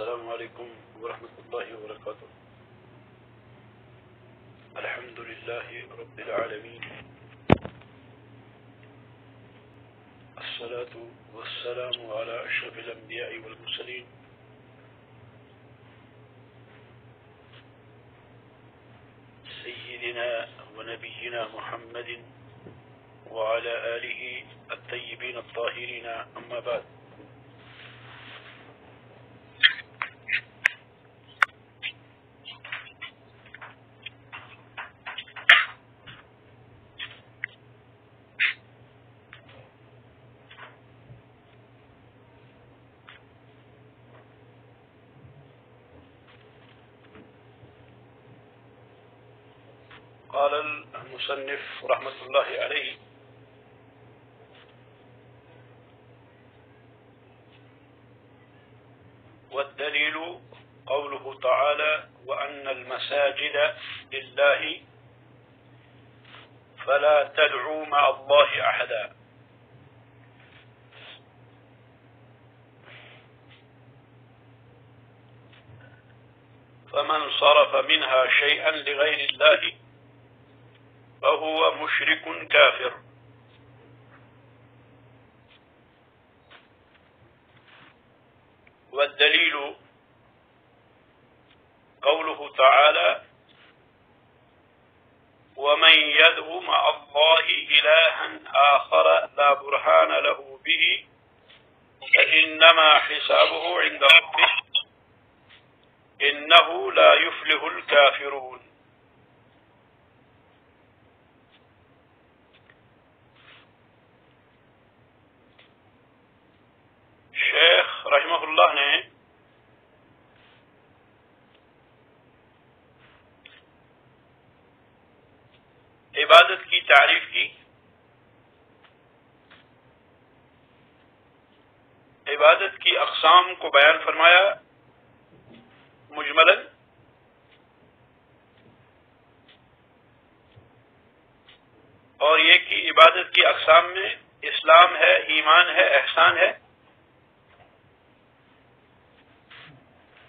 السلام عليكم ورحمة الله وبركاته. الحمد لله رب العالمين، الصلاة والسلام على أشرف الأنبياء والمرسلين سيدنا ونبينا محمد وعلى آله الطيبين الطاهرين، أما بعد. قال المصنف رحمة الله عليه: والدليل قوله تعالى: وأن المساجد لله فلا تدعوا مع الله أحدا. فمن صرف منها شيئا لغير الله فهو مشرك كافر. والدليل قوله تعالى: ومن يدعو مع الله إلها آخر لا برهان له به فإنما حسابه عند ربه إنه لا يفلح الكافرون. شیخ رحمہ اللہ نے عبادت کی تعریف کی. عبادت کی اقسام کو بیان فرمایا مجملاً، اور یہ کہ عبادت کی اقسام میں اسلام ہے، ایمان ہے، احسان ہے،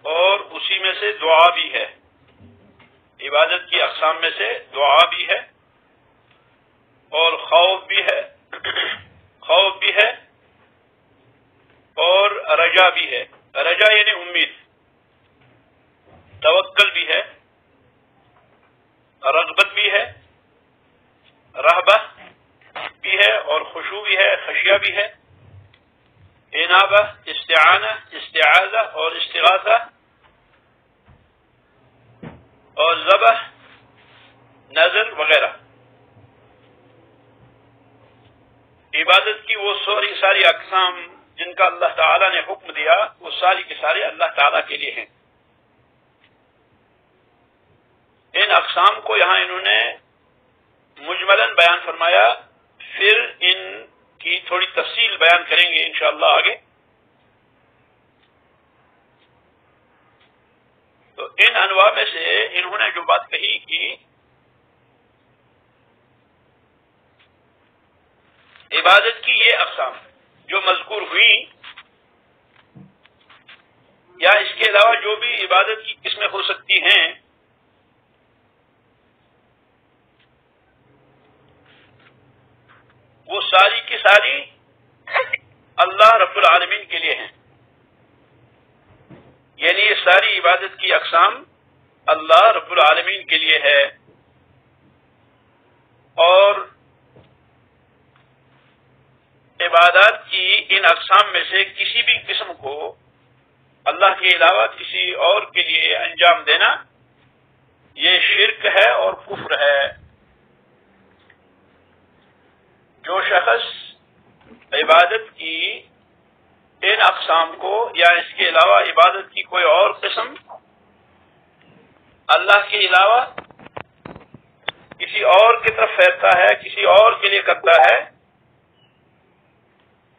اور اسی میں سے دعا بھی ہے. عبادت کی اقسام میں سے دعا بھی ہے اور خوف بھی ہے اور رجا بھی ہے. رجا یعنی امید، توکل بھی ہے، رغبت بھی ہے، رہبہ بھی ہے، اور خشوع بھی ہے، خشیہ بھی ہے، انابہ، استعانہ، استعاذہ اور استغاثہ، اور ذبح، نذر وغیرہ. عبادت کی وہ ساری اقسام جن کا اللہ تعالیٰ نے حکم دیا، وہ ساری کے سارے اللہ تعالیٰ کے لیے ہیں. ان اقسام کو یہاں انہوں نے مجملاً بیان فرمایا، پھر ان کی تھوڑی تفصیل بیان کریں گے انشاءاللہ آگے. تو ان انواع میں سے انہوں نے جو بات کہی کہ عبادت کی یہ اقسام جو مذکور ہوئی، یا اس کے علاوہ جو بھی عبادت کی قسمیں ہو سکتی ہیں، وہ ساری کی ساری اللہ رب العالمین کے لیے ہیں. یعنی یہ ساری عبادت کی اقسام اللہ رب العالمین کے لیے ہے، اور عبادات کی ان اقسام میں سے کسی بھی قسم کو اللہ کے علاوہ کسی اور کے لیے انجام دینا یہ شرک ہے اور کفر ہے. جو شخص عبادت کی ان اقسام کو یا اس کے علاوہ عبادت کی کوئی اور قسم اللہ کے علاوہ کسی اور کی طرف پھیرتا ہے، کسی اور کے لیے کرتا ہے،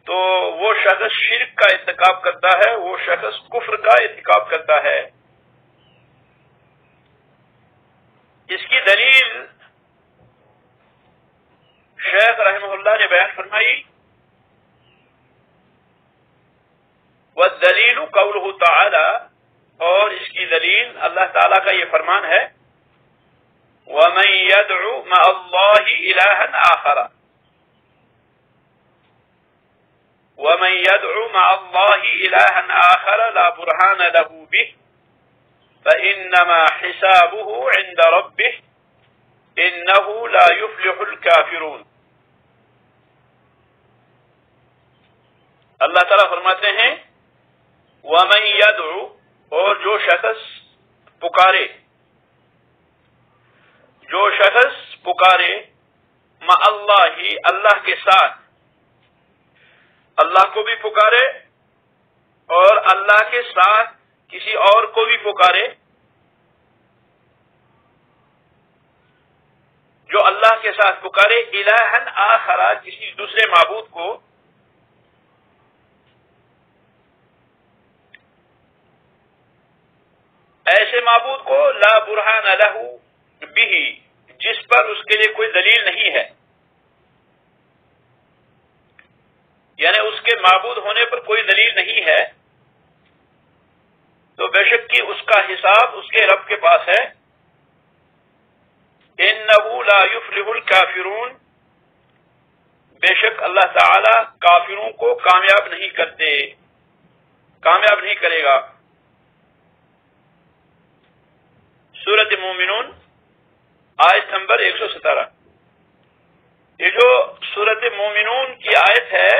تو وہ شخص شرک کا ارتکاب کرتا ہے، وہ شخص کفر کا ارتکاب کرتا ہے. اس کی دلیل شیخ رحمہ اللہ نے بیان فرمائی: والدلیل قوله تعالی دلیل اللہ تعالیٰ کا یہ فرمان ہے وَمَن يَدْعُ مَعَ اللَّهِ إِلَٰهًا آخَرَ وَمَن يَدْعُ مَعَ اللَّهِ إِلَٰهًا آخَرَ لَا بُرْهَانَ لَهُ بِهِ فَإِنَّمَا حِسَابُهُ عِندَ رَبِّهِ إِنَّهُ لَا يُفْلِحُ الْكَافِرُونَ۔ اللہ تعالیٰ فرماتے ہیں وَمَن يَدْعُ، اور جو شخص پکارے، مع اللہ، اللہ کے ساتھ، اللہ کو بھی پکارے اور اللہ کے ساتھ کسی اور کو بھی پکارے، جو اللہ کے ساتھ پکارے الہن آخر، کسی دوسرے معبود کو، ایسے معبود کو لا برہان لہ بہ، جس پر اس کے لیے کوئی دلیل نہیں ہے، یعنی اس کے معبود ہونے پر کوئی دلیل نہیں ہے، تو بے شک کہ اس کا حساب اس کے رب کے پاس ہے۔ انہ لا یفلح الکافرون، بے شک اللہ تعالی کافروں کو کامیاب نہیں کرے گا۔ سورۃ مومنون آیت نمبر 117۔ یہ جو سورۃ مومنون کی آیت ہے،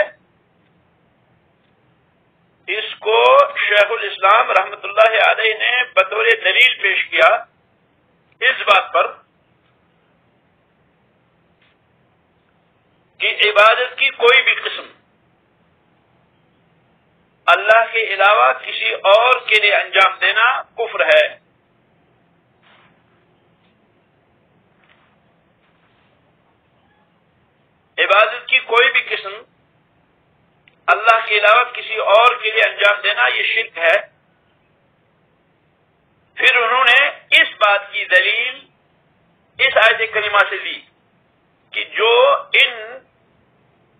اس کو شیخ الاسلام رحمۃ اللہ علیہ نے بطور دلیل پیش کیا اس بات پر کہ عبادت کی کوئی بھی قسم اللہ کے علاوہ کسی اور کے لیے انجام دینا کفر ہے۔ عبادت کی کوئی بھی قسم اللہ کے علاوہ کسی اور کے لیے انجام دینا یہ شرک ہے۔ پھر انہوں نے اس بات کی دلیل اس آیت کریمہ سے دی کہ جو ان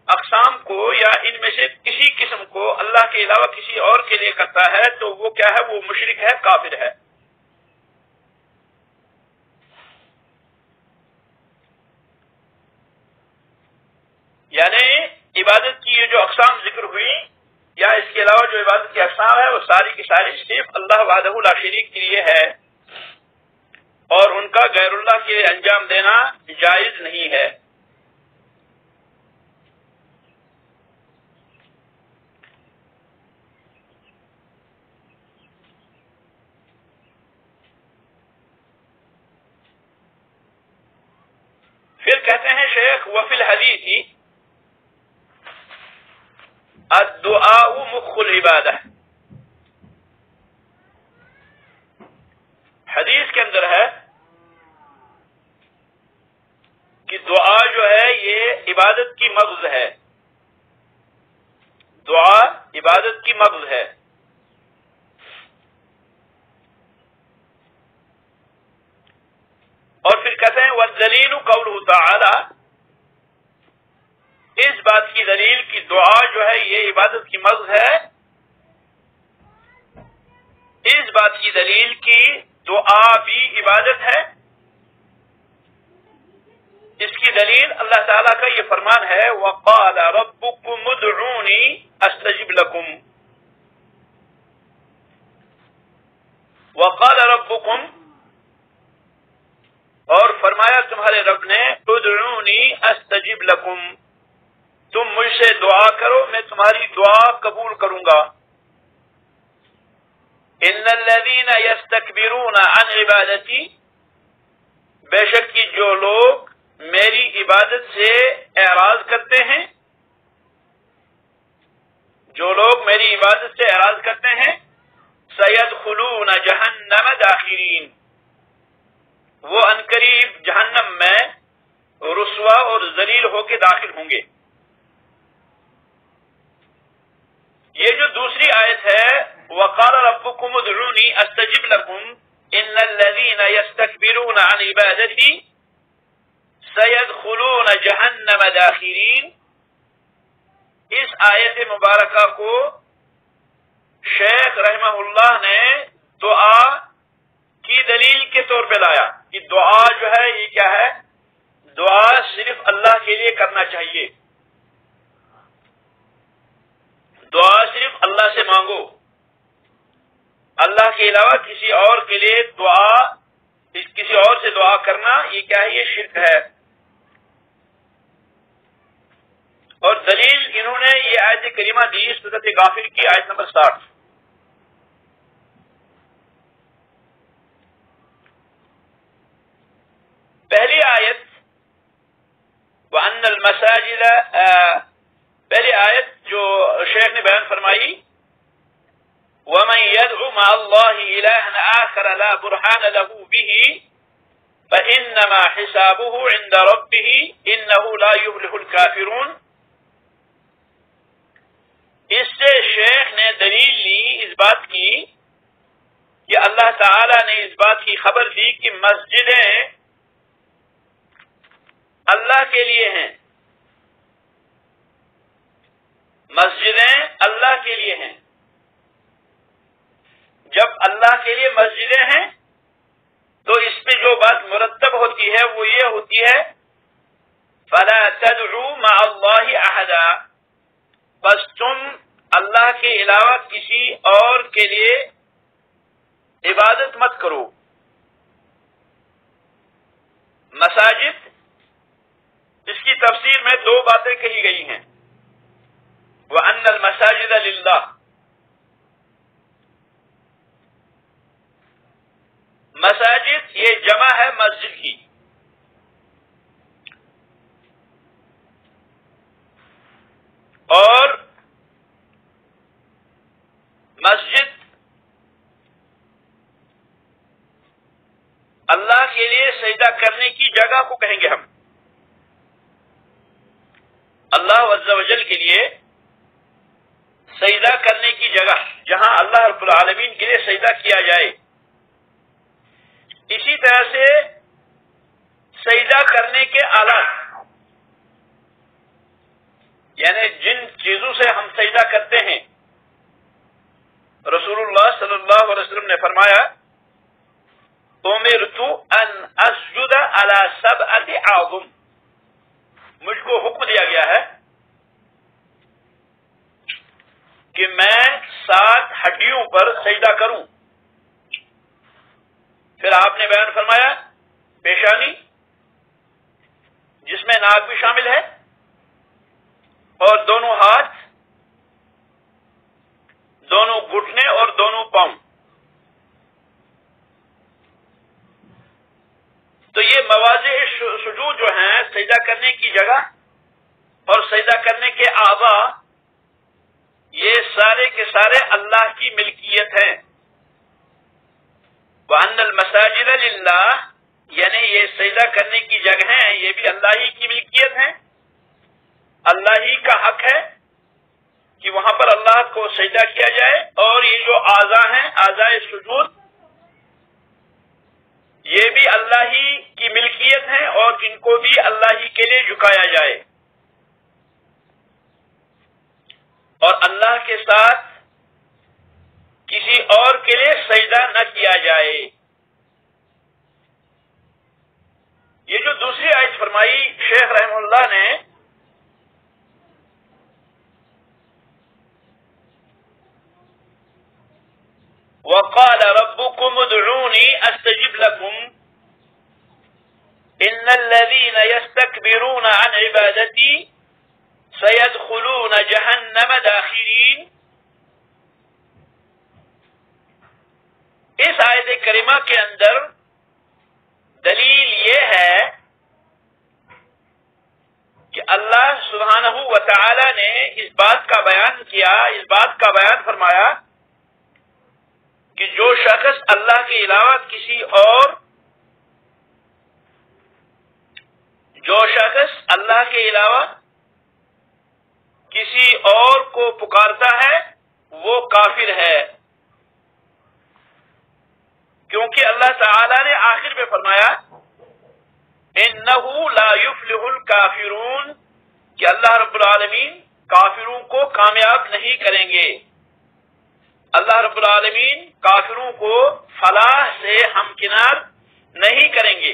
اقسام کو یا ان میں سے کسی قسم کو اللہ کے علاوہ کسی اور کے لیے کرتا ہے تو وہ کیا ہے؟ وہ مشرک ہے، کافر ہے۔ یعنی عبادت کی یہ جو اقسام ذکر ہوئی یا اس کے علاوہ جو عبادت کی اقسام ہے وہ ساری کی ساری صرف اللہ وحدہ لا شریک کے لیے ہے، اور ان کا غیر اللہ کے لیے انجام دینا جائز نہیں ہے۔ پھر کہتے ہیں شیخ وفی الحدیث الدعاء مخ العبادہ، حدیث کے اندر ہے کہ دعا جو ہے یہ عبادت کی مغز ہے، دعا عبادت کی مغز ہے۔ اور پھر کہتے ہیں والدلیل قولہ تعالی، اس بات کی دلیل کہ دعا جو ہے یہ عبادت کی مغز ہے، اس بات کی دلیل کی دعا بھی عبادت ہے، اس کی دلیل اللہ تعالیٰ کا یہ فرمان ہے وَقَالَ رَبُّكُمُ ادْعُونِي أَسْتَجِبْ لَكُمْ، وَقَالَ رَبُّكُمْ، اور فرمایا تمہارے رب نے ادعونی استجب لکم، تم مجھ سے دعا کرو میں تمہاری دعا قبول کروں گا۔ ان الذین یستکبرون عن عبادتی، بے شک کہ جو لوگ میری عبادت سے اعراض کرتے ہیں، جو لوگ میری عبادت سے اعراض کرتے ہیں، سیدخلون جہنم داخرین، وہ عنقریب جہنم میں رسوا اور ذلیل ہو کے داخل ہوں گے۔ یہ جو دوسری آیت ہے وَقَالَ رَبُّكُمُ ادْعُونِي أَسْتَجِبْ لَكُمْ إِنَّ الَّذِينَ يَسْتَكْبِرُونَ عَنْ عِبَادَتِي سَيَدْخُلُونَ جَهَنَّمَ دَاخِرِينَ، اس آیت مبارکہ کو شیخ رحمہ اللہ نے دعا کے طور پہ لایا کہ دعا جو ہے یہ کیا ہے؟ دعا صرف اللہ کے لیے کرنا چاہیے، دعا صرف اللہ سے مانگو، اللہ کے علاوہ کسی اور کے لیے دعا، کسی اور سے دعا کرنا یہ کیا ہے؟ یہ شرک ہے۔ اور دلیل انہوں نے یہ آیت کریمہ دی سورۃ غافر کی آیت نمبر 60۔ پہلی آیت وَأَنَّ الْمَسَاجِدَ، پہلی آیت جو شیخ نے بیان فرمائی وَمَنْ يَدْعُ مَعَ اللَّهِ إِلَٰهًا آخَرَ لَا بُرْهَانَ لَهُ بِهِ فَإِنَّمَا حِسَابُهُ عِندَ رَبِّهِ إِنَّهُ لَا يُفْلِحُ الْكَافِرُونَ۔ اس سے شیخ نے دلیل لی اس بات کی کہ اللہ تعالی نے اس بات کی خبر دی کہ مسجدیں اللہ کے لیے ہیں، مسجدیں اللہ کے لیے ہیں۔ جب اللہ کے لیے مسجدیں ہیں تو اس پہ جو بات مرتب ہوتی ہے وہ یہ ہوتی ہے فَلَا تَدْعُوا مَعَ اللَّهِ أَحَدًا، بس تم اللہ کے علاوہ کسی اور کے لیے عبادت مت کرو۔ مساجد، اس کی تفسیر میں دو باتیں کہی گئی ہیں۔ وَأَنَّ الْمَسَاجِدَ لِلَّهِ، مساجد یہ جمع ہے مسجد کی، اور مسجد اللہ کے لیے سجدہ کرنے کی جگہ کو کہیں گے ہم۔ اللہ عز و جل کے لیے سجدہ کرنے کی جگہ جہاں اللہ رب العالمین کے لیے سجدہ کیا جائے۔ اسی طرح سے سجدہ کرنے کے آلات، یعنی جن چیزوں سے ہم سجدہ کرتے ہیں، رسول اللہ صلی اللہ علیہ وسلم نے فرمایا امرت ان اسجد علی 7 اعظم، مجھ کو حکم دیا گیا ہے کہ میں 7 ہڈیوں پر سجدہ کروں۔ پھر آپ نے بیان فرمایا پیشانی، جس میں ناک بھی شامل ہے، اور دونوں ہاتھ، دونوں گھٹنے اور دونوں پاؤں۔ تو یہ مواضع سجود جو ہیں سجدہ کرنے کی جگہ اور سجدہ کرنے کے اعضاء، یہ سارے کے سارے اللہ کی ملکیت ہیں۔ وَأَنَّ الْمَسَاجِدَ لِلَّهِ، یعنی یہ سجدہ کرنے کی جگہ ہیں، یہ بھی اللہ ہی کی ملکیت ہیں، اللہ ہی کا حق ہے کہ وہاں پر اللہ کو سجدہ کیا جائے، اور یہ جو اعضاء ہیں، اعضاء سجود، یہ بھی اللہ ہی کی ملکیت ہیں، اور ان کو بھی اللہ ہی کے لیے جھکایا جائے، اور اللہ کے ساتھ کسی اور کے لیے سجدہ نہ کیا جائے۔ یہ جو دوسری آیت فرمائی شیخ رحمہ اللہ نے، وَقَالَ رَبُّكُمُ ادْعُونِي أَسْتَجِبْ لَكُمْ إِنَّ الَّذِينَ يَسْتَكْبِرُونَ عَنْ عِبَادَتِي سَيَدْخُلُونَ جَهَنَّمَ دَاخِرِينَ۔ اس آیت کریمہ کے اندر دلیل یہ ہے کہ اللہ سبحانہ و تعالی نے اس بات کا بیان کیا، اس بات کا بیان فرمایا کہ جو شخص اللہ کے علاوہ کسی اور، جو شخص اللہ کے علاوہ کسی اور کو پکارتا ہے وہ کافر ہے، کیونکہ اللہ تعالی نے آخر میں فرمایا انہ لا یفلح الکافرون، کہ اللہ رب العالمین کافروں کو کامیاب نہیں کریں گے۔ اللہ رب العالمین کافروں کو فلاح سے ہمکنار نہیں کریں گے.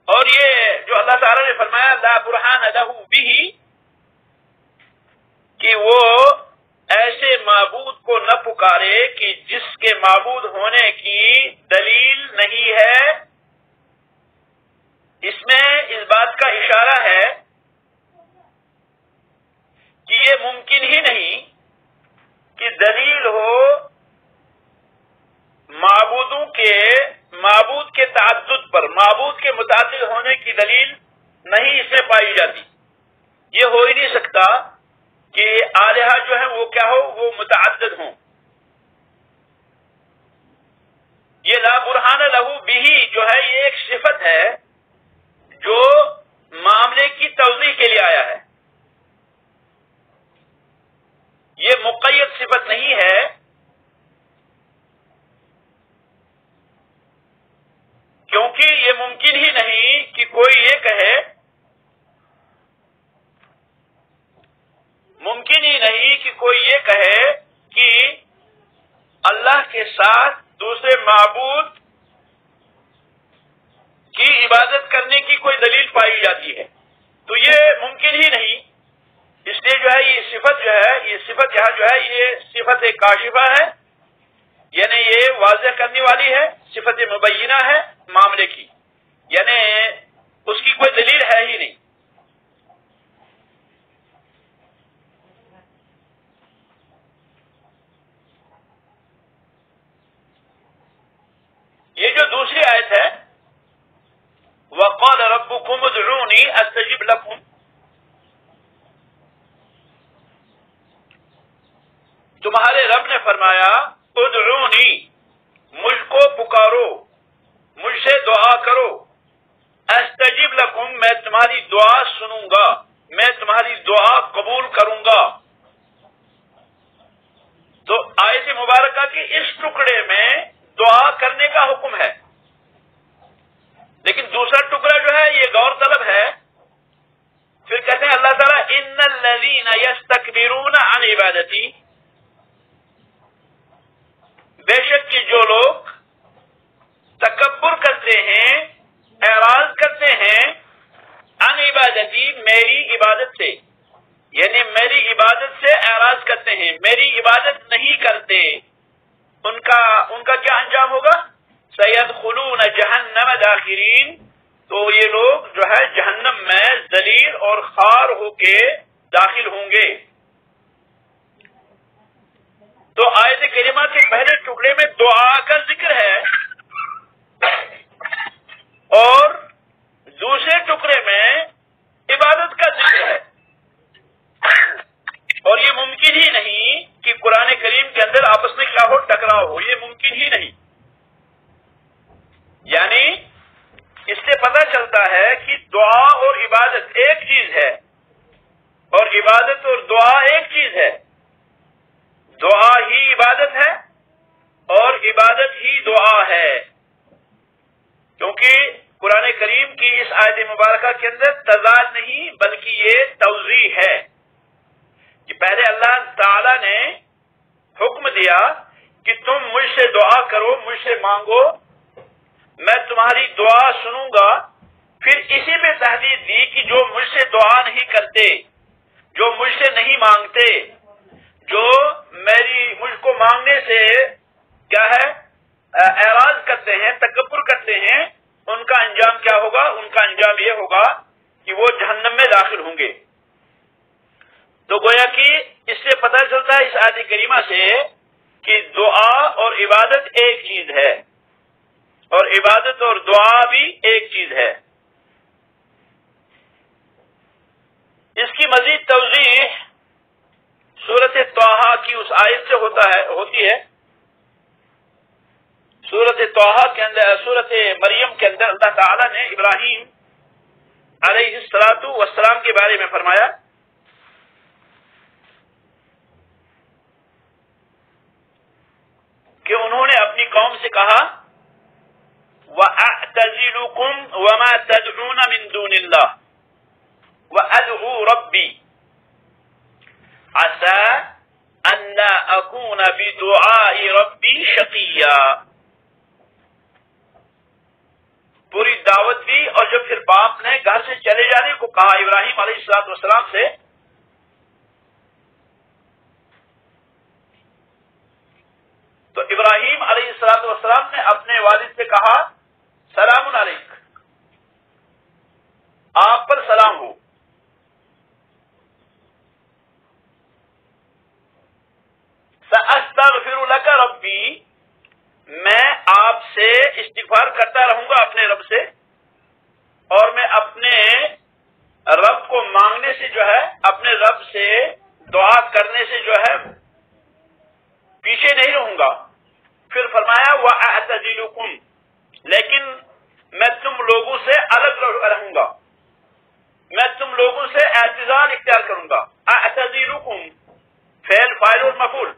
اور یہ جو اللہ تعالی نے فرمایا لا برہان لہ بہ، کہ وہ ایسے معبود کو نہ پکارے کہ جس کے معبود ہونے کی دلیل نہیں ہے. اس میں اس بات کا اشارہ ہے کہ یہ ممکن ہی نہیں کہ دلیل ہو معبود کے تعدد پر. معبود کے متعدد ہونے کی دلیل نہیں اس میں پائی جاتی. یہ ہو ہی نہیں سکتا کہ آلہہ جو ہیں وہ کیا ہو، وہ متعدد ہوں. یہ لا برہان لہ بہ جو ہے یہ ایک صفت ہے جو معاملے کی توضیح کے لیے آیا ہے. یہ مقید صفت نہیں ہے. کیونکہ یہ ممکن ہی نہیں کہ کوئی یہ کہے، ممکن ہی نہیں کہ کوئی یہ کہے کہ اللہ کے ساتھ دوسرے معبود کی عبادت کرنے کی کوئی دلیل پائی جاتی ہے. تو یہ ممکن ہی نہیں. اس لیے جو ہے یہ صفت جو ہے، یہ صفت یہاں جو ہے یہ صفت کاشفہ ہے، یعنی یہ واضح کرنے والی ہے، صفت مبینہ ہے معاملے کی، یعنی اس کی کوئی دلیل ہے ہی نہیں. یہ جو دوسری آیت ہے وَقَالَ رَبُّكُمُ ادْعُونِي أَسْتَجِبْ لَكُمْ، تمہارے رب نے فرمایا ادعونی، مجھ کو پکارو، مجھ سے دعا کرو، استجب لکم، میں تمہاری دعا سنوں گا، میں تمہاری دعا قبول کروں گا. تو آیت مبارکہ کے اس ٹکڑے میں دعا کرنے کا حکم ہے، لیکن دوسرا ٹکڑا جو ہے یہ غور طلب ہے. پھر کہتے ہیں اللہ تعالیٰ ان الذین یستکبرون عن عبادتی، بے شک کہ جو لوگ تکبر کرتے ہیں، اعراض کرتے ہیں، عن عبادتی، میری عبادت سے، یعنی میری عبادت سے اعراض کرتے ہیں، میری عبادت نہیں کرتے، ان کا کیا انجام ہوگا؟ سیدخلون جہنم داخرین، تو یہ لوگ جو ہے جہنم میں ذلیل اور خوار ہو کے داخل ہوں گے. تو آیت کریمہ کے پہلے ٹکڑے میں دعا کا ذکر ہے اور دوسرے ٹکڑے میں عبادت کا ذکر ہے. اور یہ ممکن ہی نہیں کہ قرآن کریم کے اندر آپس میں کیا ہو، ٹکراؤ ہو، یہ ممکن ہی نہیں. یعنی اس سے پتہ چلتا ہے کہ دعا اور عبادت ایک چیز ہے اور عبادت اور دعا ایک چیز ہے. دعا ہی عبادت ہے اور عبادت ہی دعا ہے، کیونکہ قرآن کریم کی اس آیت مبارکہ کے اندر تضاد نہیں بلکہ یہ توضیح ہے کہ پہلے اللہ تعالی نے حکم دیا کہ تم مجھ سے دعا کرو، مجھ سے مانگو، میں تمہاری دعا سنوں گا. پھر اسی میں تحدید دی کہ جو مجھ سے دعا نہیں کرتے، جو مجھ سے نہیں مانگتے، جو مجھ کو مانگنے سے کیا ہے اعراض کرتے ہیں، تکبر کرتے ہیں، ان کا انجام کیا ہوگا؟ ان کا انجام یہ ہوگا کہ وہ جہنم میں داخل ہوں گے. تو گویا کہ اس سے پتہ چلتا ہے اس آیت کریمہ سے کہ دعا اور عبادت ایک چیز ہے اور عبادت اور دعا بھی ایک چیز ہے. اس کی مزید توضیح سورۃ طٰہٰ کی اس آیت سے ہوتی ہے. سورۃ طٰہٰ کے اندر، سورۃ مریم کے اندر اللہ تعالی نے ابراہیم علیہ السلام کے بارے میں فرمایا کہ انہوں نے اپنی قوم سے کہا وَأَعْتَزِلُكُمْ وَمَا تَدْعُونَ مِن دُونِ اللَّهِ وَأَدْعُو رَبِّي عَسَىٰ أَن لَّا أَكُونَ کیا، پوری دعوت دی، اور جب پھر باپ نے گھر سے چلے جانے کو کہا ابراہیم علیہ السلام سے، تو ابراہیم علیہ السلام نے اپنے والد سے کہا سلام علیک، آپ پر سلام ہو، سأستغفر لک ربی، میں آپ سے استغفار کرتا رہوں گا اپنے رب سے، اور میں اپنے رب کو مانگنے سے جو ہے، اپنے رب سے دعا کرنے سے جو ہے پیچھے نہیں رہوں گا۔ پھر فرمایا وَأَعْتَزِلُكُمْ، لیکن میں تم لوگوں سے الگ رہوں گا، میں تم لوگوں سے اعتزال اختیار کروں گا۔ اعتزلکم فعل فاعل اور مفعول،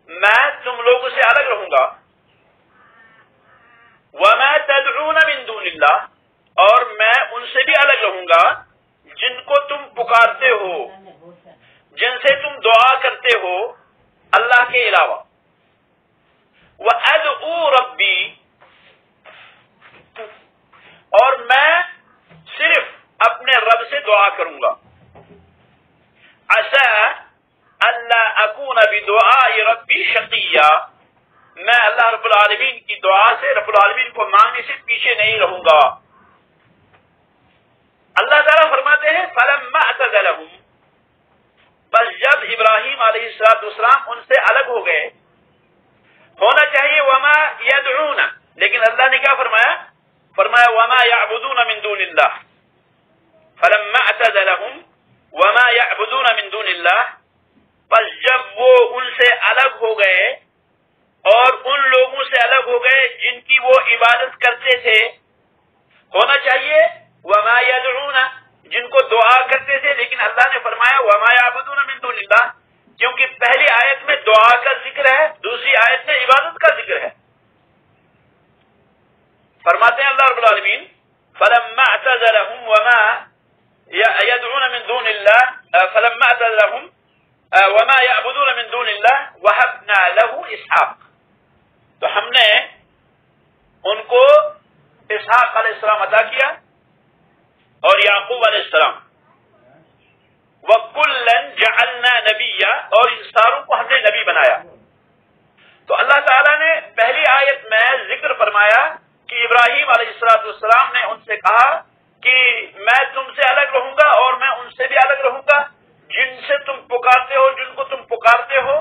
میں تم لوگوں سے الگ رہوں گا۔ وما تدعون من دون اللہ، اور میں ان سے بھی الگ رہوں گا جن کو تم پکارتے ہو، جن سے تم دعا کرتے ہو اللہ کے علاوہ۔ وَأَدْعُو رَبِّي، اور میں صرف اپنے رب سے دعا کروں گا۔ عَسَىٰ أَلَّا أَكُونَ بِدُعَاءِ رَبِّي شَقِيًّا، میں اللہ رب العالمین کی دعا سے، رب العالمین کو مانگنے سے پیچھے نہیں رہوں گا۔ اللہ تعالیٰ فرماتے ہیں فَلَمَّا اعْتَزَلَهُمْ، بس جب ابراہیم علیہ السلام ان سے الگ ہو گئے، ہونا چاہیے وما يدعون، لیکن اللہ نے کیا فرمایا؟ فرمایا وما يعبدون من دون اللہ، فلما اعتزلهم وما يعبدون من دون اللہ، بس جب وہ ان سے الگ ہو گئے اور ان لوگوں سے الگ ہو گئے جن کی وہ عبادت کرتے تھے، ہونا چاہیے وما يدعون، جن کو دعا کرتے تھے، لیکن اللہ نے فرمایا وما يعبدون من دون اللہ، کیونکہ پہلی آیت میں دعا کا ذکر ہے، دوسری آیت میں عبادت کا ذکر ہے۔ فرماتے ہیں اللہ رب العالمین فلما اعتزلهم وما يدعون من دون الله، فلما اعتزلهم وما يعبدون من دون الله وهبنا له اسحاق، تو ہم نے ان کو اسحاق علیہ السلام عطا کیا اور یعقوب علیہ السلام، وَكُلًّا جَعَلْنَا نَبِيًّا، اور ان ساروں کو ہم نے نبی بنایا۔ تو اللہ تعالیٰ نے پہلی آیت میں ذکر فرمایا کہ ابراہیم علیہ السلام نے ان سے کہا کہ میں تم سے الگ رہوں گا اور میں ان سے بھی الگ رہوں گا جن سے تم پکارتے ہو، جن کو تم پکارتے ہو،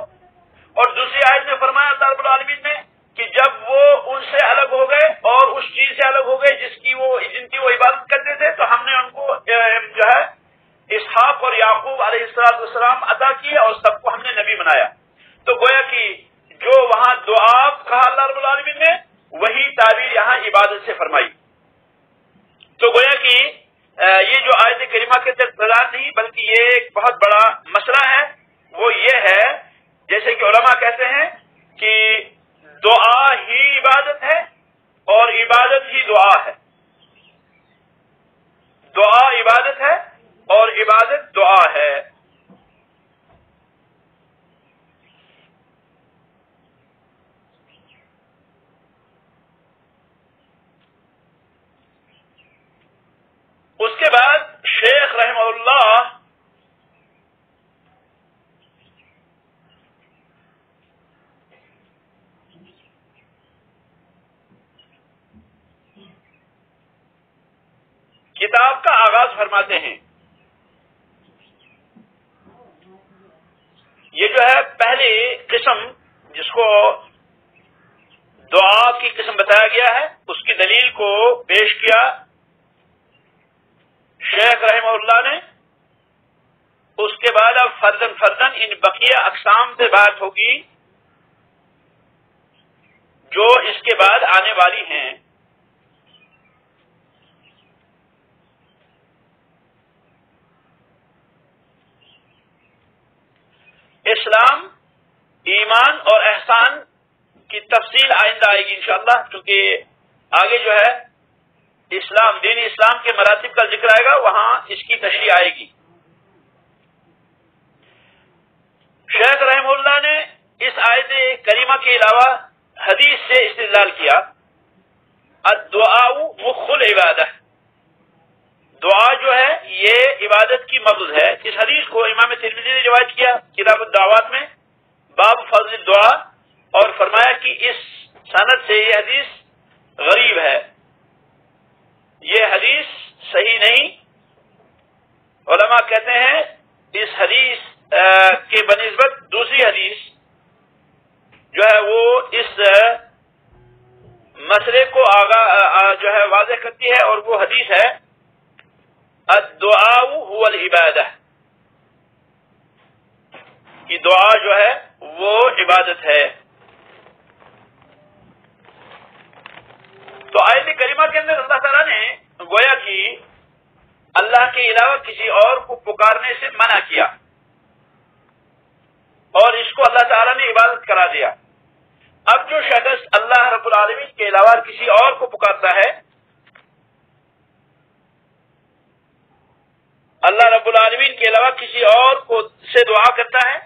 اور دوسری آیت میں فرمایا اللہ رب العالمین نے کہ جب وہ ان سے الگ ہو گئے اور اس چیز سے الگ ہو گئے جن کی وہ عبادت کرتے تھے، تو ہم نے ان کو جو ہے اسحاق اور یعقوب علیہ السلام عطا کیے اور سب کو ہم نے نبی بنایا۔ تو گویا کہ جو وہاں دعا کہا اللہ رب العالمین نے، وہی تعبیر یہاں عبادت سے فرمائی۔ تو گویا کہ یہ جو آیت کریمہ کے تحت نہیں بلکہ یہ ایک بہت بڑا مسئلہ ہے، وہ یہ ہے جیسے کہ علماء کہتے ہیں کہ دعا ہی عبادت ہے اور عبادت ہی دعا ہے، دعا عبادت ہے اور عبادت دعا ہے۔ اس کے بعد شیخ رحمہ اللہ کتاب کا آغاز فرماتے ہیں۔ یہ جو ہے پہلی قسم جس کو دعا کی قسم بتایا گیا ہے، اس کی دلیل کو پیش کیا شیخ رحمہ اللہ نے۔ اس کے بعد اب فردن ان بقیہ اقسام سے بات ہوگی جو اس کے بعد آنے والی ہیں۔ اسلام، ایمان اور احسان کی تفصیل آئندہ آئے گی انشاءاللہ، کیونکہ آگے جو ہے اسلام، دین اسلام کے مراتب کا ذکر آئے گا، وہاں اس کی تشریح آئے گی۔ شیخ رحمہ اللہ نے اس آیت کریمہ کے علاوہ حدیث سے استدلال کیا الدعاء مخ العبادہ، دعا جو ہے یہ عبادت کی مغز ہے. اس حدیث کو امام ترمذی نے روایت کیا کتاب الدعوات میں باب فضل الدعاء، اور فرمایا کہ اس سند سے یہ حدیث غریب ہے، یہ حدیث صحیح نہیں. علماء کہتے ہیں اس حدیث کے بنسبت دوسری حدیث جو ہے وہ اس مسئلے کو جو ہے واضح کرتی ہے، اور وہ حدیث ہے الدعاء هو العبادہ، کہ دعا جو ہے وہ عبادت ہے. تو آیت کریمہ کے اندر اللہ تعالیٰ نے گویا کہ اللہ کے علاوہ کسی اور کو پکارنے سے منع کیا، اور اس کو اللہ تعالیٰ نے عبادت کرا دیا. اب جو شخص اللہ رب العالمین کے علاوہ کسی اور کو پکارتا ہے، اللہ رب العالمین کے علاوہ کسی اور کو سے دعا کرتا ہے،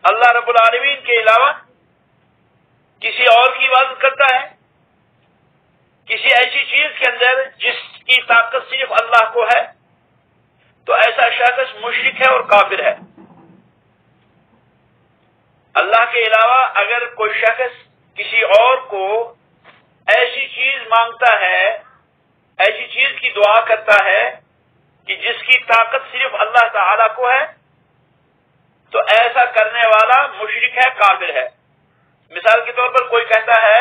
اللہ رب العالمین کے علاوہ کسی اور کی عبادت کرتا ہے، کسی ایسی چیز کے اندر جس کی طاقت صرف اللہ کو ہے، تو ایسا شخص مشرک ہے اور کافر ہے. اللہ کے علاوہ اگر کوئی شخص کسی اور کو ایسی چیز مانگتا ہے، ایسی چیز کی دعا کرتا ہے کہ جس کی طاقت صرف اللہ تعالی کو ہے، تو ایسا کرنے والا مشرک ہے، کافر ہے. مثال کے طور پر کوئی کہتا ہے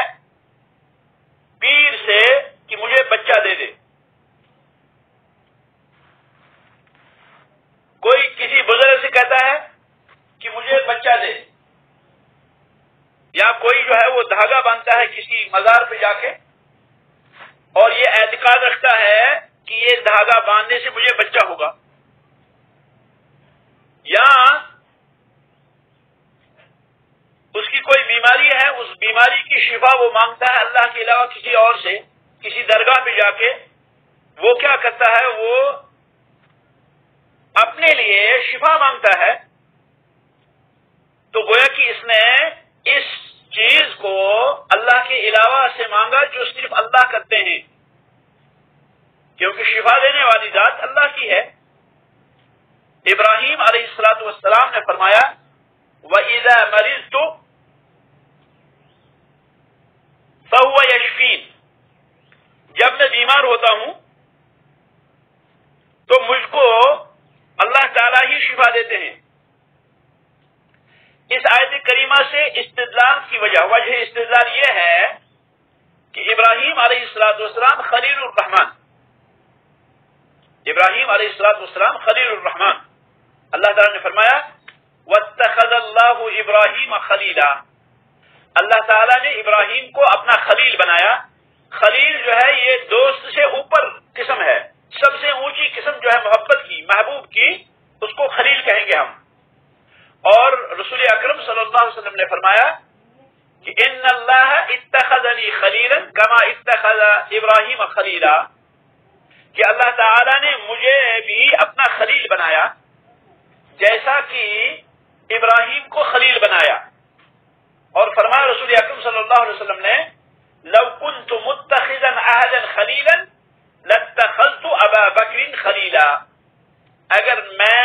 پیر سے کہ مجھے بچہ دے دے، کوئی کسی بزرگ سے کہتا ہے کہ مجھے بچہ دے، یا کوئی جو ہے وہ دھاگا باندھتا ہے کسی مزار پہ جا کے، اور یہ اعتقاد رکھتا ہے کہ یہ دھاگا باندھنے سے مجھے بچہ ہوگا، یا اس کی کوئی بیماری ہے، اس بیماری کی شفا وہ مانگتا ہے اللہ کے علاوہ کسی اور سے، کسی درگاہ پہ جا کے. وہ کیا کرتا ہے، وہ اپنے لیے شفا مانگتا ہے. تو گویا کہ اس نے اس چیز کو اللہ کے علاوہ سے مانگا جو صرف اللہ کرتے ہیں، کیونکہ شفا دینے والی ذات اللہ کی ہے. ابراہیم علیہ السلام نے فرمایا وَإِذَا مَرِضْتُ فَهُوَ يَشْفِينِ، جب میں بیمار ہوتا ہوں تو مجھ کو اللہ تعالیٰ ہی شفا دیتے ہیں. اس آیت کریمہ سے استدلال کی وجہ استدلال یہ ہے کہ ابراہیم علیہ السلام خلیل الرحمن، ابراہیم علیہ السلام خلیل الرحمن. اللہ تعالیٰ نے فرمایا وَاتَّخَذَ اللَّهُ إِبْرَاهِيمَ خَلِيلًا، اللہ تعالیٰ نے ابراہیم کو اپنا خلیل بنایا. خلیل جو ہے یہ دوست سے اوپر قسم ہے، سب سے اونچی قسم جو ہے محبت کی، محبوب کی، اس کو خلیل کہیں گے ہم. اور رسول اکرم صلی اللہ علیہ وسلم نے فرمایا کہ ان اللہ اتخذنی خلیلا کما اتخذ ابراہیم خلیلا، کہ اللہ تعالی نے مجھے بھی اپنا خلیل بنایا جیسا کہ ابراہیم کو خلیل بنایا. اور فرمایا رسول اکرم صلی اللہ علیہ وسلم نے لو كنت متخذا احدا خلیلا لاتخذت ابا بکر خلیلا، اگر میں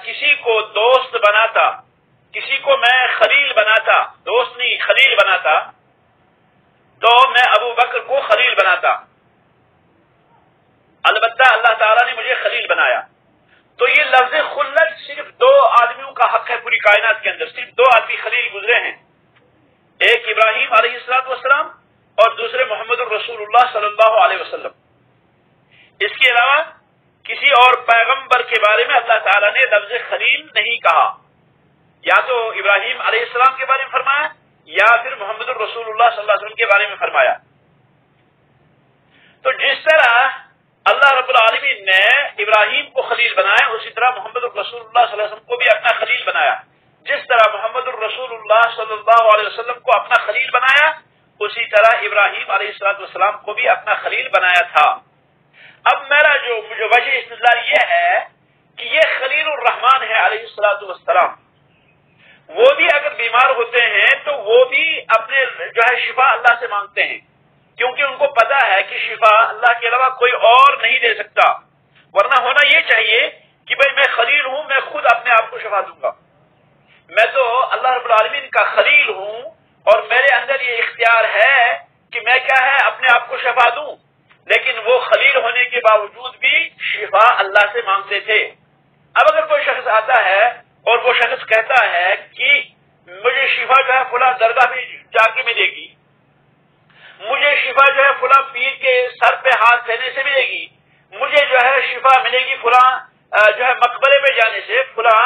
کسی کو دوست بناتا، کسی کو میں خلیل بناتا، دوست نہیں خلیل بناتا، تو میں ابو بکر کو خلیل بناتا. البتہ اللہ تعالیٰ نے مجھے خلیل بنایا. تو یہ لفظ خلت صرف دو آدمیوں کا حق ہے پوری کائنات کے اندر، صرف دو آدمی خلیل گزرے ہیں، ایک ابراہیم علیہ السلام اور دوسرے محمد الرسول اللہ صلی اللہ علیہ وسلم. اس کے علاوہ کسی اور پیغمبر کے بارے میں اللہ تعالیٰ نے لفظ خلیل نہیں کہا، یا تو ابراہیم علیہ السلام کے بارے میں فرمایا یا پھر محمد الرسول اللہ صلی اللہ علیہ وسلم کے بارے میں فرمایا. تو جس طرح اللہ رب العالمین نے ابراہیم کو خلیل بنایا، اسی طرح محمد الرسول اللہ صلی اللہ علیہ وسلم کو بھی اپنا خلیل بنایا. جس طرح محمد الرسول اللہ صلی اللہ علیہ وسلم کو اپنا خلیل بنایا، اسی طرح ابراہیم علیہ السلام کو بھی اپنا خلیل بنایا تھا. اب میرا جو وجہ استدلال یہ ہے کہ یہ خلیل الرحمان ہے علیہ السلام. وہ بھی اگر بیمار ہوتے ہیں تو وہ بھی اپنے جو ہے شفا اللہ سے مانگتے ہیں، کیونکہ ان کو پتا ہے کہ شفا اللہ کے علاوہ کوئی اور نہیں دے سکتا، ورنہ ہونا یہ چاہیے کہ بھئی میں خلیل ہوں، میں خود اپنے آپ کو شفا دوں گا، میں تو اللہ رب العالمین کا خلیل ہوں اور میرے اندر یہ اختیار ہے کہ میں کیا ہے اپنے آپ کو شفا دوں، لیکن وہ خلیل ہونے کے باوجود بھی شفا اللہ سے مانگتے تھے۔ اب اگر کوئی شخص آتا ہے اور وہ شخص کہتا ہے کہ مجھے شفا جو ہے فلاں درگاہ میں جا کے ملے گی، مجھے شفا جو ہے فلاں پیر کے سر پہ ہاتھ پھیرنے سے ملے گی، مجھے جو ہے شفا ملے گی فلاں جو ہے مقبرے میں جانے سے، فلاں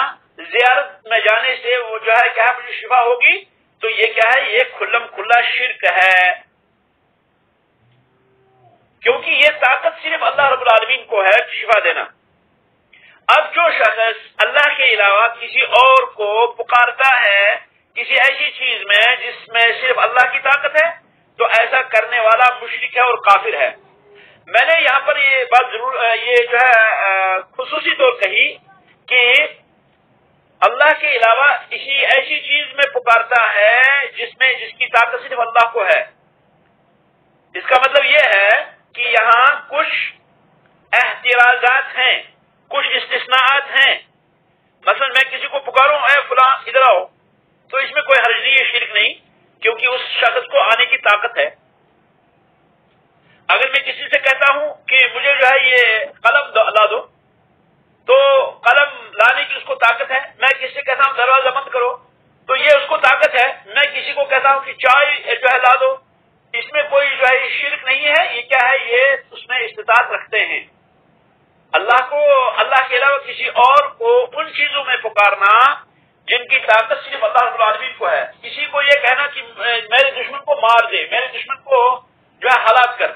زیارت میں جانے سے وہ جو ہے کیا ہے مجھے شفا ہوگی، تو یہ کیا ہے یہ کھلم کھلا شرک ہے، کیونکہ یہ طاقت صرف اللہ رب العالمین کو ہے شفا دینا۔ اب جو شخص اللہ کے علاوہ کسی اور کو پکارتا ہے کسی ایسی چیز میں جس میں صرف اللہ کی طاقت ہے، تو ایسا کرنے والا مشرک ہے اور کافر ہے۔ میں نے یہاں پر یہ بات ضرور یہ جو ہے خصوصی طور کہی کہ اللہ کے علاوہ کسی ایسی چیز میں پکارتا ہے جس کی طاقت صرف اللہ کو ہے۔ اس کا مطلب یہ ہے کہ یہاں کچھ احترازات ہیں، کچھ استثناءات ہیں۔ مثلا میں کسی کو پکاروں اے فلاں ادھر آؤ، تو اس میں کوئی حرج نہیں ہے، شرک نہیں، کیونکہ اس شخص کو آنے کی طاقت ہے۔ اگر میں کسی سے کہتا ہوں کہ مجھے جو ہے یہ قلم لا دو، تو قلم لانے کی اس کو طاقت ہے۔ میں کسی سے کہتا ہوں دروازہ بند کرو، تو یہ اس کو طاقت ہے۔ میں کسی کو کہتا ہوں کہ چائے جو ہے لا دو، اس میں کوئی جو ہے شرک نہیں ہے، یہ کیا ہے یہ اس میں استطاعت رکھتے ہیں۔ اللہ کے علاوہ کسی اور کو ان چیزوں میں پکارنا جن کی طاقت صرف اللہ رب العالمین کو ہے۔ کسی کو یہ کہنا کہ میرے دشمن کو مار دے، میرے دشمن کو جو ہے ہلاک کر،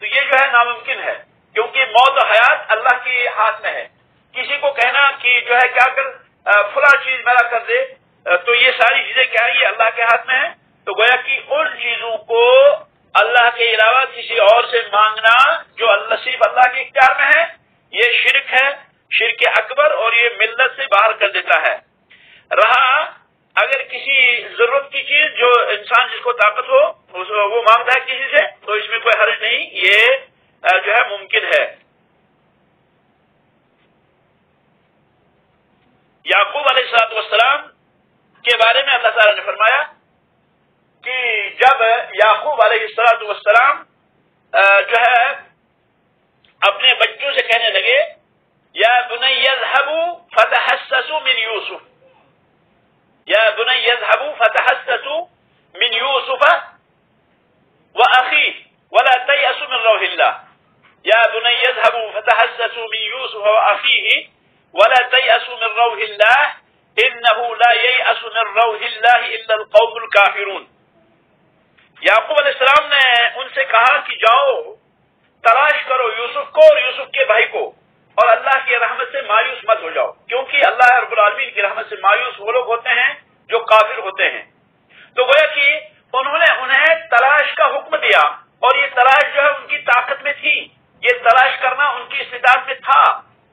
تو یہ جو ہے ناممکن ہے، کیونکہ موت و حیات اللہ کے ہاتھ میں ہے۔ کسی کو کہنا کہ جو ہے کیا کر فلاں چیز میرا کر دے، تو یہ ساری چیزیں کیا ہے یہ اللہ کے ہاتھ میں ہے۔ تو گویا کہ ان چیزوں کو اللہ کے علاوہ کسی اور سے مانگنا جو صرف اللہ کے اختیار میں ہے، یہ شرک ہے، شرک اکبر، اور یہ ملت سے باہر کر دیتا ہے۔ رہا اگر کسی ضرورت کی چیز جو انسان جس کو طاقت ہو وہ مانگتا ہے کسی سے، تو اس میں کوئی حرج نہیں، یہ جو ہے ممکن ہے۔ یعقوب علیہ السلام کے بارے میں اللہ تعالیٰ نے فرمایا کہ جب یعقوب علیہ السلام جو ہے اپنے بچوں سے کہنے لگے یا بنی اذهبوا فتحسسوا من یوسف، یا بنی اذهبوا فتحسسوا من یوسف واخیہ ولا تیأسوا من روح اللہ، یا بنی اذهبوا فتحسسوا من یوسف واخیہ ولا تیأسوا من روح اللہ انه لا ییأس من روح اللہ الا القوم الکافرون۔ یعقوب علیہ السلام نے ان سے کہا کہ جاؤ تلاش کرو یوسف کو اور یوسف کے بھائی کو، اور اللہ کی رحمت سے مایوس مت ہو جاؤ، کیونکہ اللہ رب العالمین کی رحمت سے مایوس وہ لوگ ہوتے ہیں جو کافر ہوتے ہیں۔ تو گویا کہ انہوں نے انہیں تلاش کا حکم دیا، اور یہ تلاش جو ہے ان کی طاقت میں تھی، یہ تلاش کرنا ان کی استطاعت میں تھا،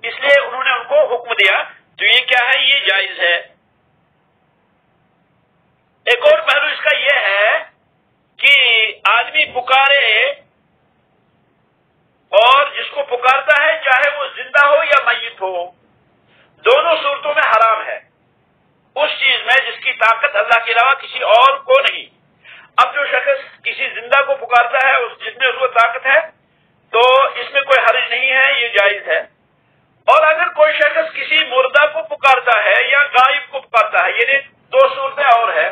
اس لیے انہوں نے ان کو حکم دیا، تو یہ کیا ہے یہ جائز ہے۔ ایک اور پہلو اس کا یہ ہے کہ آدمی پکارے اور جس کو پکارتا ہے چاہے وہ زندہ ہو یا میت ہو، دونوں صورتوں میں حرام ہے، اس چیز میں جس کی طاقت اللہ کے علاوہ کسی اور کو نہیں۔ اب جو شخص کسی زندہ کو پکارتا ہے جس میں اس کو طاقت ہے، تو اس میں کوئی حرج نہیں ہے، یہ جائز ہے۔ اور اگر کوئی شخص کسی مردہ کو پکارتا ہے یا غائب کو پکارتا ہے، یعنی دو صورتیں اور ہے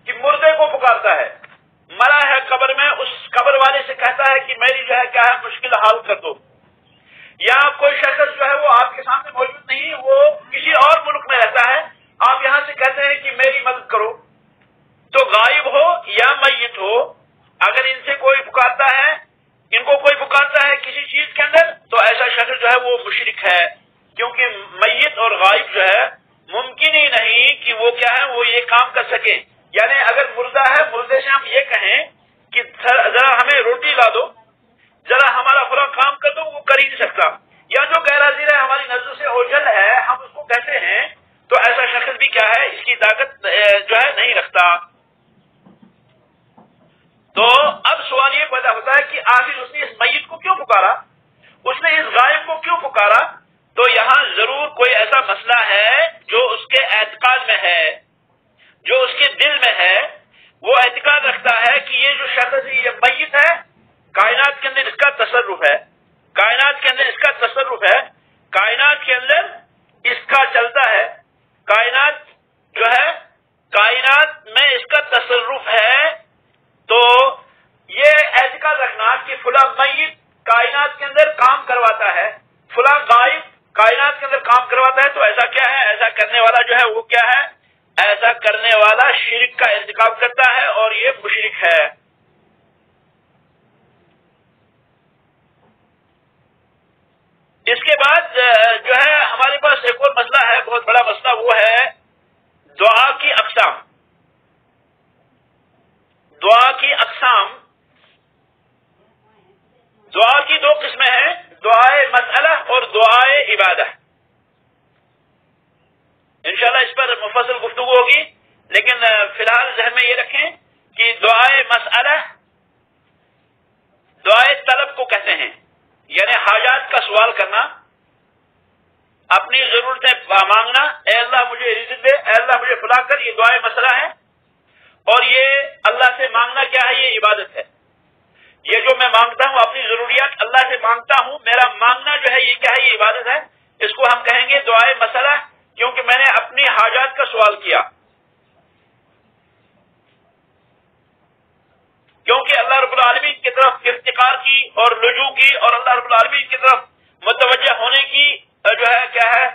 کہ مردے کو پکارتا ہے، مرا ہے قبر میں، اس قبر والے سے کہتا ہے کہ میری جو ہے کیا ہے مشکل حل کر دو، یا کوئی شخص جو ہے وہ آپ کے سامنے موجود نہیں، وہ کسی اور ملک میں رہتا ہے، آپ یہاں سے کہتے ہیں کہ میری مدد کرو، تو غائب ہو یا میت ہو، اگر ان سے کوئی پکارتا ہے، ان کو کوئی پکارتا ہے کسی چیز کے اندر، تو ایسا شخص جو ہے وہ مشرک ہے، کیونکہ میت اور غائب جو ہے ممکن ہی نہیں کہ وہ کیا ہے وہ یہ کام کر سکے۔ یعنی اگر مردہ ہے، مردے سے ہم یہ کہیں کہ ذرا ہمیں روٹی لا دو، ذرا ہمارا فلاں کام کر دو، وہ کر ہی نہیں سکتا، یا جو غیر حاضر ہے ہماری نظر سے اوجھل ہے، ہم اس کو کہتے ہیں، تو ایسا شخص بھی کیا ہے اس کی طاقت جو ہے نہیں رکھتا. تو اب سوال یہ پیدا ہوتا ہے کہ آخر اس نے اس میت کو کیوں پکارا, اس نے اس غائب کو کیوں پکارا؟ تو یہاں ضرور کوئی ایسا مسئلہ ہے جو اس کے اعتقاد میں ہے, جو اس کے دل میں ہے. وہ اعتقاد رکھتا ہے کہ یہ جو شخص یہ میت ہے, کائنات کے اندر اس کا تصرف ہے, کائنات کے اندر اس کا تصرف ہے, کائنات کے اندر اس کا چلتا ہے, کائنات جو ہے کائنات میں اس کا تصرف ہے. تو یہ اعتقاد رکھنا کہ فلاں میت کائنات کے اندر کام کرواتا ہے, فلاں غائب کائنات کے اندر کام کرواتا ہے, تو ایسا کیا ہے, ایسا کرنے والا جو ہے وہ کیا ہے, ایسا کرنے والا شرک کا ارتکاب کرتا ہے اور یہ مشرک ہے. اس کے بعد جو ہے ہمارے پاس ایک اور مسئلہ ہے, بہت بڑا مسئلہ, وہ ہے دعا کی اقسام. دعا کی اقسام, دعا کی دو قسمیں ہیں, دعائے مسئلہ اور دعائے عبادہ. انشاءاللہ اس پر مفصل گفتگو ہوگی, لیکن فی الحال ذہن میں یہ رکھیں کہ دعائے مسئلہ دعائے طلب کو کہتے ہیں, یعنی حاجات کا سوال کرنا, اپنی ضرورتیں مانگنا, اے اللہ مجھے رزق دے, اے اللہ مجھے فلاں کر, یہ دعائے مسئلہ ہے. اور یہ اللہ سے مانگنا کیا ہے, یہ عبادت ہے. یہ جو میں مانگتا ہوں اپنی ضروریات اللہ سے مانگتا ہوں, میرا مانگنا جو ہے یہ کیا ہے, یہ عبادت ہے. اس کو ہم کہیں گے دعائے مسئلہ, کیونکہ میں نے اپنی حاجات کا سوال کیا, کیونکہ اللہ رب العالمین کی طرف افتقار کی اور لجوء کی, اور اللہ رب العالمین کی طرف متوجہ ہونے کی جو ہے کیا ہے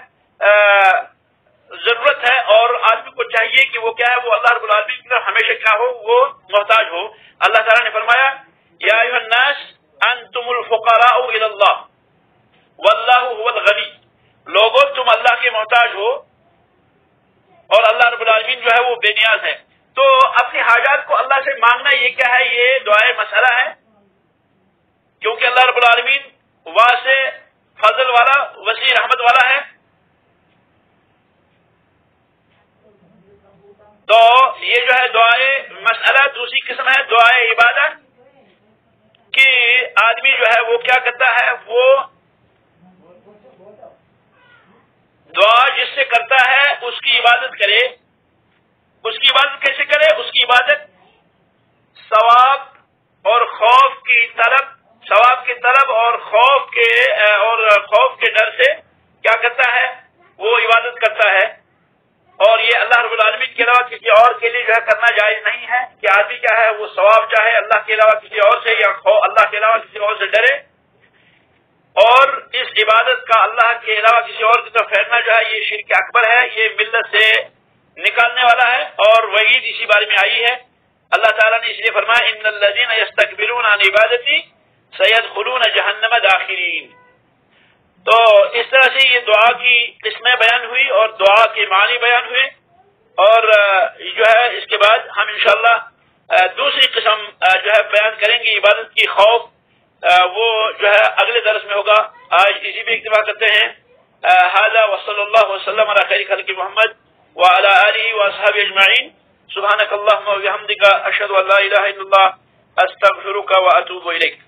ضرورت ہے. اور آدمی کو چاہیے کہ وہ کیا ہے, وہ اللہ رب العالمین کی طرف ہمیشہ کیا ہو, وہ محتاج ہو. اللہ تعالیٰ نے فرمایا یا ایھا الناس انتم الفقراء الی اللہ واللہ هو الغنی, لوگوں تم اللہ کے محتاج ہو اور اللہ رب العالمین جو ہے وہ بے نیاز ہے. تو اپنی حاجات کو اللہ سے مانگنا یہ کیا ہے, یہ دعائے مسئلہ ہے, کیونکہ اللہ رب العالمین واسع فضل والا, وسیع رحمت والا ہے. تو یہ جو ہے دعائے مسئلہ. دوسری قسم ہے دعائے عبادت, کہ آدمی جو ہے وہ کیا کرتا ہے, وہ دعا جس سے کرتا ہے اس کی عبادت کرے. اس کی عبادت کیسے کرے, اس کی عبادت ثواب اور خوف کی طلب, ثواب کی طلب اور خوف کے ڈر سے کیا کرتا ہے, وہ عبادت کرتا ہے. اور یہ اللہ رب العالمین کے علاوہ کسی اور کے لیے جو ہے کرنا جائز نہیں ہے کہ آدمی کیا ہے وہ ثواب چاہے اللہ کے علاوہ کسی اور سے, یا اللہ کے علاوہ کسی اور سے ڈرے. اور اس عبادت کا اللہ کے علاوہ کسی اور کی طرف پھیرنا جو ہے یہ شرک اکبر ہے, یہ ملت سے نکالنے والا ہے. اور وعید اسی بارے میں آئی ہے. اللہ تعالیٰ نے اس لیے فرمایا ان الذین یستکبرون عن عبادتی سیدخلون جہنم داخرین. تو اس طرح سے یہ دعا کی قسمیں بیان ہوئی اور دعا کے معنی بیان ہوئے. اور جو ہے اس کے بعد ہم انشاءاللہ دوسری قسم جو ہے بیان کریں گے عبادت کی, خوف, وہ جو ہے اگلے درس میں ہوگا. آج اسی پہ اکتفا کرتے ہیں. ھذا وصلی اللہ وسلم علی خیر خلق محمد وعلی آلہ واصحابہ اجمعین. سبحانک اللہم وبحمدک اشہد ان لا الہ الا اللہ استغفرک واتوب الیک.